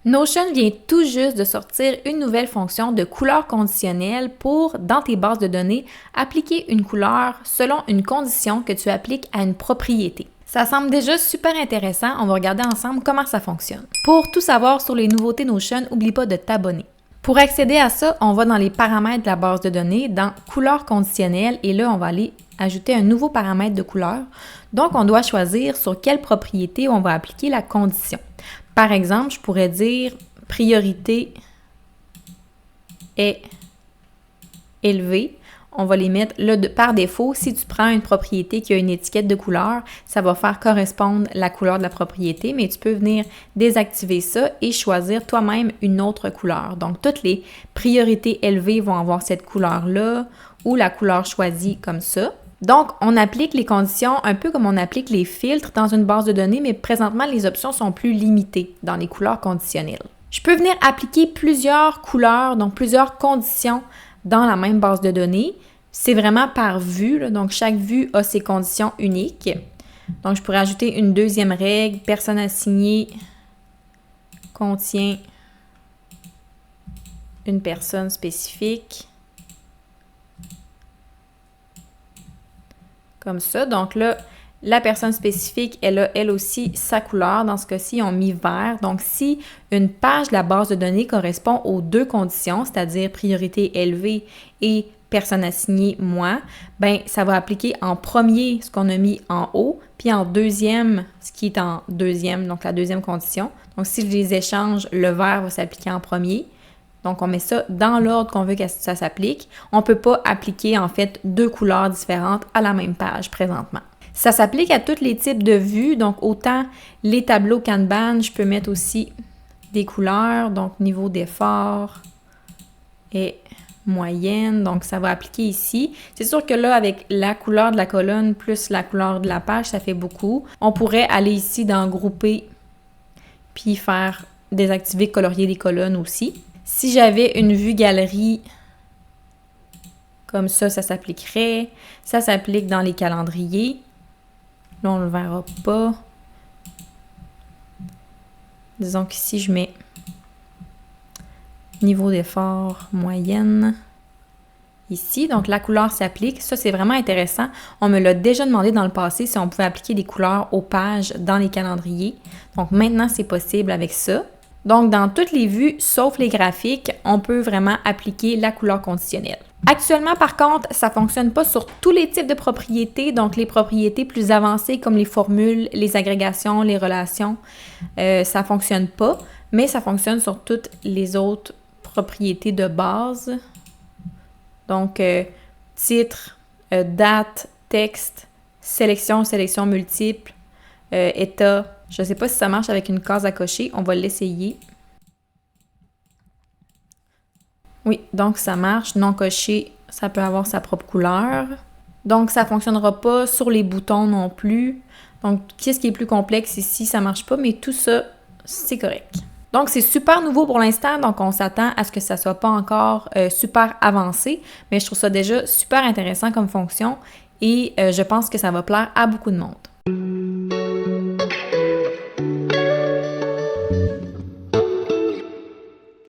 Notion vient tout juste de sortir une nouvelle fonction de couleur conditionnelle pour, dans tes bases de données, appliquer une couleur selon une condition que tu appliques à une propriété. Ça semble déjà super intéressant, on va regarder ensemble comment ça fonctionne. Pour tout savoir sur les nouveautés Notion, n'oublie pas de t'abonner. Pour accéder à ça, on va dans les paramètres de la base de données, dans couleur conditionnelle, et là, on va aller ajouter un nouveau paramètre de couleur. Donc, on doit choisir sur quelle propriété on va appliquer la condition. Par exemple, je pourrais dire priorité est élevée. On va les mettre là par défaut. Si tu prends une propriété qui a une étiquette de couleur, ça va faire correspondre la couleur de la propriété, mais tu peux venir désactiver ça et choisir toi-même une autre couleur. Donc, toutes les priorités élevées vont avoir cette couleur-là ou la couleur choisie comme ça. Donc, on applique les conditions un peu comme on applique les filtres dans une base de données, mais présentement, les options sont plus limitées dans les couleurs conditionnelles. Je peux venir appliquer plusieurs couleurs, donc plusieurs conditions dans la même base de données. C'est vraiment par vue, là, donc chaque vue a ses conditions uniques. Donc, je pourrais ajouter une deuxième règle, personne assignée contient une personne spécifique. Comme ça. Donc là, la personne spécifique, elle a elle aussi sa couleur. Dans ce cas-ci, on mis vert. Donc, si une page de la base de données correspond aux deux conditions, c'est-à-dire priorité élevée et personne assignée moi, bien, ça va appliquer en premier ce qu'on a mis en haut, puis en deuxième, ce qui est en deuxième, donc la deuxième condition. Donc, si je les échange, le vert va s'appliquer en premier. Donc, on met ça dans l'ordre qu'on veut que ça s'applique. On ne peut pas appliquer, en fait, deux couleurs différentes à la même page présentement. Ça s'applique à tous les types de vues. Donc, autant les tableaux Kanban, je peux mettre aussi des couleurs. Donc, niveau d'effort et moyenne. Donc, ça va appliquer ici. C'est sûr que là, avec la couleur de la colonne plus la couleur de la page, ça fait beaucoup. On pourrait aller ici dans grouper puis faire désactiver, colorier les colonnes aussi. Si j'avais une vue galerie, comme ça s'appliquerait. Ça s'applique dans les calendriers. Là, on ne le verra pas. Disons qu'ici, je mets niveau d'effort moyenne. Ici, donc la couleur s'applique. Ça, c'est vraiment intéressant. On me l'a déjà demandé dans le passé si on pouvait appliquer des couleurs aux pages dans les calendriers. Donc maintenant, c'est possible avec ça. Donc, dans toutes les vues, sauf les graphiques, on peut vraiment appliquer la couleur conditionnelle. Actuellement, par contre, ça ne fonctionne pas sur tous les types de propriétés, donc les propriétés plus avancées comme les formules, les agrégations, les relations, ça ne fonctionne pas, mais ça fonctionne sur toutes les autres propriétés de base. Donc, titre, date, texte, sélection multiple, état. Je ne sais pas si ça marche avec une case à cocher. On va l'essayer. Oui, donc ça marche. Non coché, ça peut avoir sa propre couleur. Donc, ça ne fonctionnera pas sur les boutons non plus. Donc, qu'est-ce qui est plus complexe ici? Ça ne marche pas, mais tout ça, c'est correct. Donc, c'est super nouveau pour l'instant. Donc, on s'attend à ce que ça ne soit pas encore super avancé. Mais je trouve ça déjà super intéressant comme fonction. Et je pense que ça va plaire à beaucoup de monde.